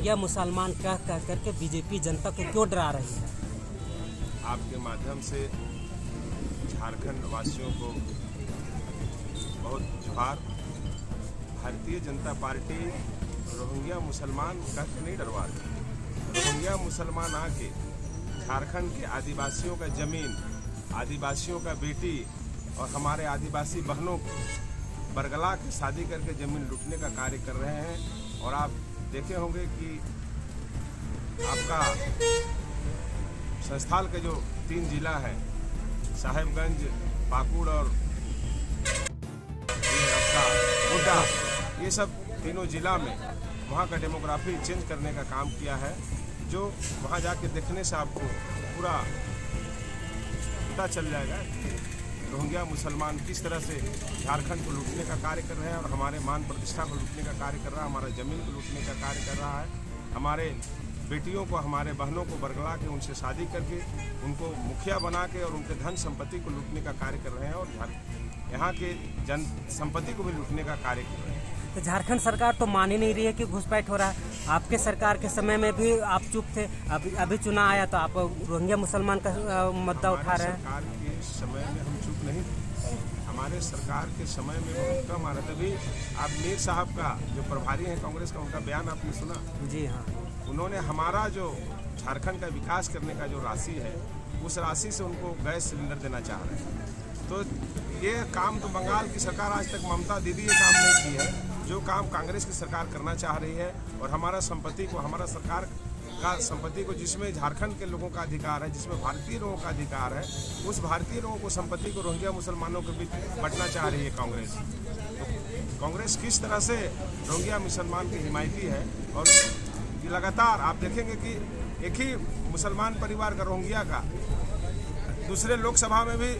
Rohingya मुसलमान कह करके बीजेपी जनता को क्यों डरा रही है? आपके माध्यम से झारखंड वासियों को बहुत जोहार। भारतीय जनता पार्टी रोहिंग्या मुसलमान कह के नहीं डरवा रही। रोहिंग्या मुसलमान आके झारखंड के आदिवासियों का जमीन, आदिवासियों का बेटी और हमारे आदिवासी बहनों को बरगला के शादी करके जमीन लूटने का कार्य कर रहे हैं। और आप देखे होंगे कि आपका संस्थान के जो 3 जिला है, साहेबगंज, पाकुड़ और आपका गोड्डा, ये सब तीनों जिला में वहाँ का डेमोग्राफी चेंज करने का काम किया है, जो वहाँ जाके देखने से आपको पूरा पता चल जाएगा कि रोहिंग्या मुसलमान किस तरह से झारखंड को लूटने का कार्य कर रहे हैं और हमारे मान प्रतिष्ठा को लूटने का कार्य कर रहा है, हमारा ज़मीन को लूटने का कार्य कर रहा है, हमारे बेटियों को, हमारे बहनों को बरगला के उनसे शादी करके उनको मुखिया बना के और उनके धन संपत्ति को लूटने का कार्य कर रहे हैं और यहाँ के जन संपत्ति को भी लूटने का कार्य कर रहे हैं। तो झारखंड सरकार तो मान ही नहीं रही है कि घुसपैठ हो रहा है। आपके सरकार के समय में भी आप चुप थे, अभी चुनाव आया तो आप रोहिंग्या मुसलमान का मुद्दा उठा रहे हैं। सरकार के समय में हम चुप नहीं थे, हमारे सरकार के समय में बहुत कम आ रहा था। अभी आप मीर साहब का जो प्रभारी हैं कांग्रेस का, उनका बयान आपने सुना? जी हाँ। उन्होंने हमारा जो झारखंड का विकास करने का जो राशि है, उस राशि से उनको गैस सिलेंडर देना चाह रहे हैं। तो ये काम तो बंगाल की सरकार आज तक, ममता दीदी ये काम नहीं की है, जो काम कांग्रेस की सरकार करना चाह रही है। और हमारा संपत्ति को, हमारा सरकार का संपत्ति को, जिसमें झारखंड के लोगों का अधिकार है, जिसमें भारतीय लोगों का अधिकार है, उस भारतीय लोगों को, संपत्ति को रोहिंग्या मुसलमानों के बीच बांटना चाह रही है कांग्रेस। तो कांग्रेस किस तरह से रोहिंग्या मुसलमान की हिमायती है। और लगातार आप देखेंगे कि एक ही मुसलमान परिवार का, रोहिंग्या का, दूसरे लोकसभा में भी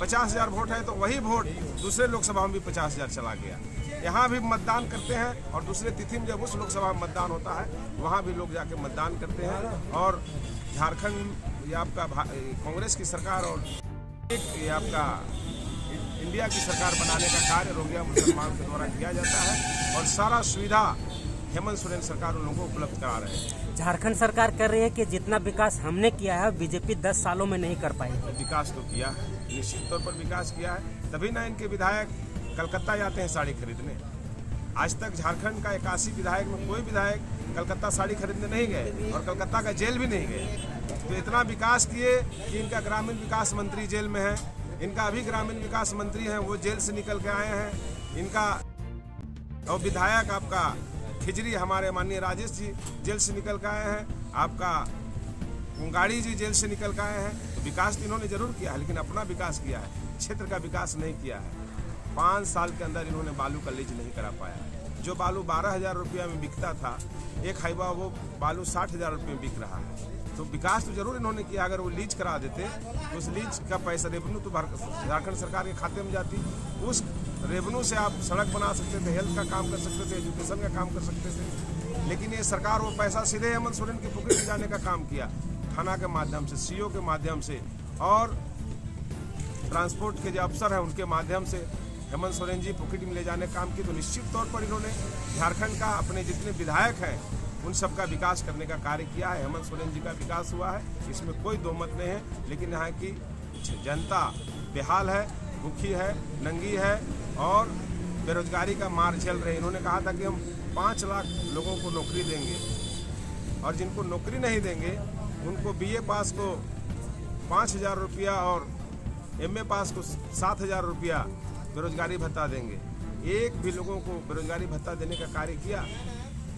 50,000 वोट है, तो वही वोट दूसरे लोकसभा में भी 50,000 चला गया। यहाँ भी मतदान करते हैं और दूसरे तिथि में जब उस लोकसभा में मतदान होता है, वहाँ भी लोग जाके मतदान करते हैं। और झारखंड, ये आपका कांग्रेस की सरकार और ये आपका इंडिया की सरकार बनाने का कार्य रोहिंग्या मुसलमान के द्वारा किया जाता है और सारा सुविधा हेमंत सोरेन सरकार उन लोगों को उपलब्ध करा रहे हैं। झारखंड सरकार कर रही है कि जितना विकास हमने किया है बीजेपी 10 सालों में नहीं कर पाई। विकास तो किया है, निश्चित तौर पर विकास किया है, तभी ना इनके विधायक कलकत्ता जाते हैं साड़ी खरीदने। आज तक झारखंड का 81 विधायक में कोई विधायक कलकत्ता साड़ी खरीदने नहीं गए और कलकत्ता का जेल भी नहीं गए। तो इतना विकास किए कि इनका ग्रामीण विकास मंत्री जेल में है, इनका अभी ग्रामीण विकास मंत्री हैं, वो जेल से निकल के आए हैं। इनका और विधायक आपका खिजरी, हमारे माननीय राजेश जी जेल से निकल के आए हैं, आपका कुंगाड़ी जी जेल से निकल के आए हैं। तो विकास तो इन्होंने जरूर किया है, लेकिन अपना विकास किया है, क्षेत्र का विकास नहीं किया है। 5 साल के अंदर इन्होंने बालू का लीज नहीं करा पाया। जो बालू 12,000 रुपया में बिकता था, एक हाईवा, वो बालू 60,000 रुपये में बिक रहा है। तो विकास तो जरूर इन्होंने किया। अगर वो लीज करा देते तो उस लीज का पैसा, रेवेन्यू तो झारखंड सरकार के खाते में जाती, उस रेवेन्यू से आप सड़क बना सकते थे, हेल्थ का काम कर सकते थे, एजुकेशन का काम कर सकते थे। लेकिन ये सरकार वो पैसा सीधे हेमंत सोरेन की पॉकेट में जाने का काम किया, थाना के माध्यम से, सीओ के माध्यम से और ट्रांसपोर्ट के जो अफसर हैं उनके माध्यम से हेमंत सोरेन जी पॉकेट में ले जाने का काम किया। तो निश्चित तौर पर इन्होंने झारखंड का, अपने जितने विधायक हैं उन सब का विकास करने का कार्य किया है। हेमंत सोरेन जी का विकास हुआ है, इसमें कोई दो मत नहीं है। लेकिन यहाँ की जनता बेहाल है, भूखी है, नंगी है और बेरोजगारी का मार झेल रहे हैं। इन्होंने कहा था कि हम 5 लाख लोगों को नौकरी देंगे और जिनको नौकरी नहीं देंगे उनको BA पास को 5,000 रुपया और MA पास को 7,000 रुपया बेरोजगारी भत्ता देंगे। एक भी लोगों को बेरोजगारी भत्ता देने का कार्य किया।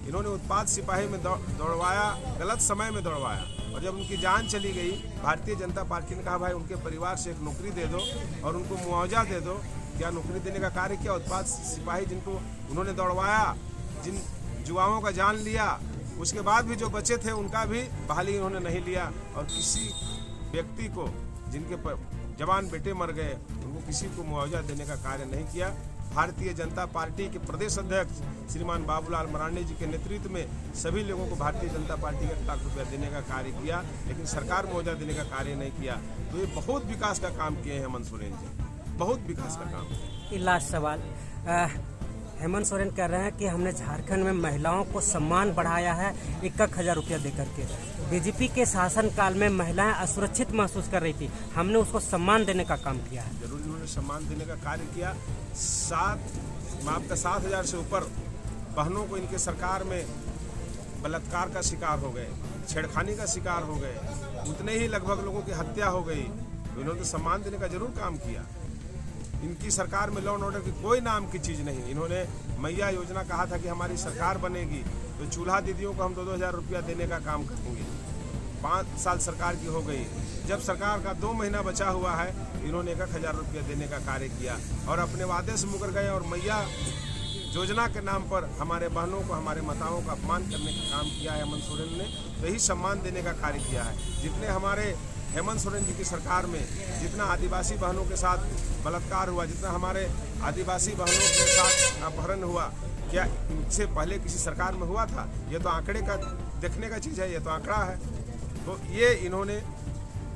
इन्होंने उत्पाद सिपाही में दौड़वाया, गलत समय में दौड़वाया और जब उनकी जान चली गई, भारतीय जनता पार्टी ने कहा भाई उनके परिवार से एक नौकरी दे दो और उनको मुआवजा दे दो। क्या नौकरी देने का कार्य किया? उत्पाद सिपाही जिनको उन्होंने दौड़वाया, जिन युवाओं का जान लिया, उसके बाद भी जो बचे थे उनका भी बहाली उन्होंने नहीं लिया। और किसी व्यक्ति को, जिनके जवान बेटे मर गए, उनको किसी को मुआवजा देने का कार्य नहीं किया। भारतीय जनता पार्टी के प्रदेश अध्यक्ष श्रीमान बाबूलाल मरांडी जी के नेतृत्व में सभी लोगों को भारतीय जनता पार्टी 1 लाख रुपया देने का कार्य किया, लेकिन सरकार मुआवजा देने का कार्य नहीं किया। तो ये बहुत विकास का काम किए हैं हेमंत सोरेन जी, बहुत विकास का काम। लास्ट सवाल, हेमंत सोरेन कह रहे हैं कि हमने झारखंड में महिलाओं को सम्मान बढ़ाया है 1,000 रुपया देकर के। बीजेपी के शासनकाल में महिलाएं असुरक्षित महसूस कर रही थी, हमने उसको सम्मान देने का काम किया है। जरूर इन्होंने सम्मान देने का कार्य किया। 7,000 से ऊपर बहनों को इनके सरकार में बलात्कार का शिकार हो गए, छेड़खानी का शिकार हो गए, उतने ही लगभग लोगों की हत्या हो गई। तो इन्होंने सम्मान देने का जरूर काम किया। इनकी सरकार में लॉ एंड ऑर्डर की कोई नाम की चीज़ नहीं। इन्होंने मैया योजना कहा था कि हमारी सरकार बनेगी तो चूल्हा दीदियों को हम 2-2 हज़ार रुपया देने का काम करेंगे। 5 साल सरकार की हो गई। जब सरकार का 2 महीना बचा हुआ है, इन्होंने 1,000 रुपया देने का कार्य किया और अपने वादे से मुकर गए और मैया योजना के नाम पर हमारे बहनों को, हमारे माताओं का अपमान करने का काम किया है हेमंत सोरेन ने। तो यही सम्मान देने का कार्य किया है। जितने हमारे हेमंत सोरेन जी की सरकार में जितना आदिवासी बहनों के साथ बलात्कार हुआ, जितना हमारे आदिवासी बहनों के साथ अपहरण हुआ, क्या इससे पहले किसी सरकार में हुआ था? ये तो आंकड़े का देखने का चीज़ है, ये तो आंकड़ा है। तो ये इन्होंने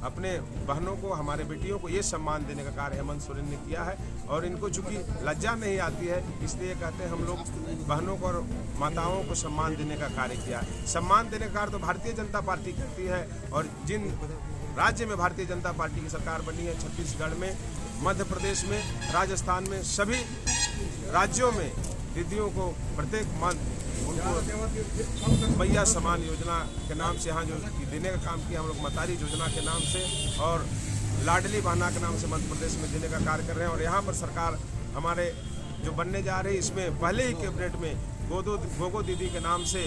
अपने बहनों को, हमारे बेटियों को ये सम्मान देने का कार्य हेमंत सोरेन ने किया है। और इनको चूंकि लज्जा नहीं आती है, इसलिए कहते हैं हम लोग बहनों को और माताओं को सम्मान देने का कार्य किया है। सम्मान देने का कार्य तो भारतीय जनता पार्टी करती है। और जिन राज्य में भारतीय जनता पार्टी की सरकार बनी है, छत्तीसगढ़ में, मध्य प्रदेश में, राजस्थान में, सभी राज्यों में दीदियों को प्रत्येक मंथ उनको मैया समान योजना के नाम से यहाँ जो देने का काम किया हम लोग, मतारी योजना के नाम से और लाडली बहना के नाम से मध्य प्रदेश में देने का कार्य कर रहे हैं। और यहाँ पर सरकार हमारे जो बनने जा रही है, इसमें पहले ही कैबिनेट में गोगो दीदी के नाम से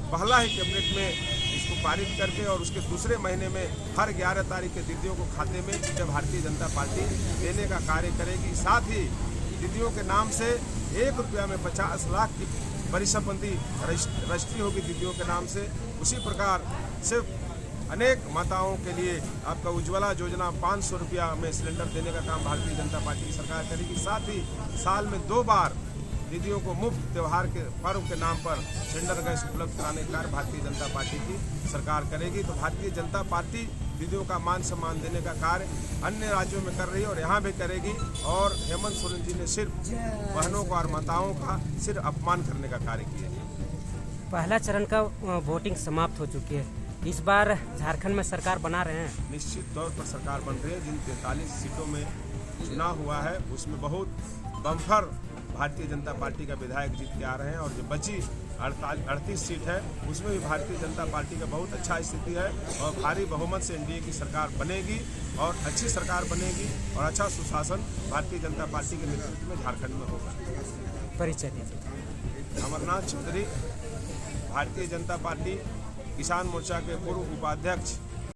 पहला ही कैबिनेट में इसको पारित करके और उसके दूसरे महीने में हर 11 तारीख के दीदियों को खाते में जब भारतीय जनता पार्टी देने का कार्य करेगी। साथ ही दीदियों के नाम से 1 रुपया में 50 लाख की परिसंपत्ति रजिस्ट्री होगी दीदियों के नाम से। उसी प्रकार सिर्फ अनेक माताओं के लिए आपका उज्ज्वला योजना 500 रुपया में सिलेंडर देने का काम भारतीय जनता पार्टी की सरकार करेगी। साथ ही साल में 2 बार दीदियों को मुफ्त त्यौहार के पर्व के नाम पर सिलेंडर गैस उपलब्ध कराने का कार्य भारतीय जनता पार्टी की सरकार करेगी। तो भारतीय जनता पार्टी दीदियों का मान सम्मान देने का कार्य अन्य राज्यों में कर रही है और यहाँ भी करेगी। और हेमंत सोरेन जी ने सिर्फ बहनों का और माताओं का सिर्फ अपमान करने का कार्य किया है। पहला चरण का वोटिंग समाप्त हो चुकी है। इस बार झारखंड में सरकार बना रहे हैं? निश्चित तौर पर सरकार बन रही है। जिन 43 सीटों में चुनाव हुआ है उसमें बहुत बम्फर भारतीय जनता पार्टी का विधायक जीत के आ रहे हैं। और जो बची 38 सीट है उसमें भी भारतीय जनता पार्टी का बहुत अच्छा स्थिति है और भारी बहुमत से एनडीए की सरकार बनेगी और अच्छी सरकार बनेगी और अच्छा सुशासन भारतीय जनता पार्टी के नेतृत्व में झारखंड में होगा। परिचय दीजिए। अमरनाथ चौधरी, भारतीय जनता पार्टी किसान मोर्चा के पूर्व उपाध्यक्ष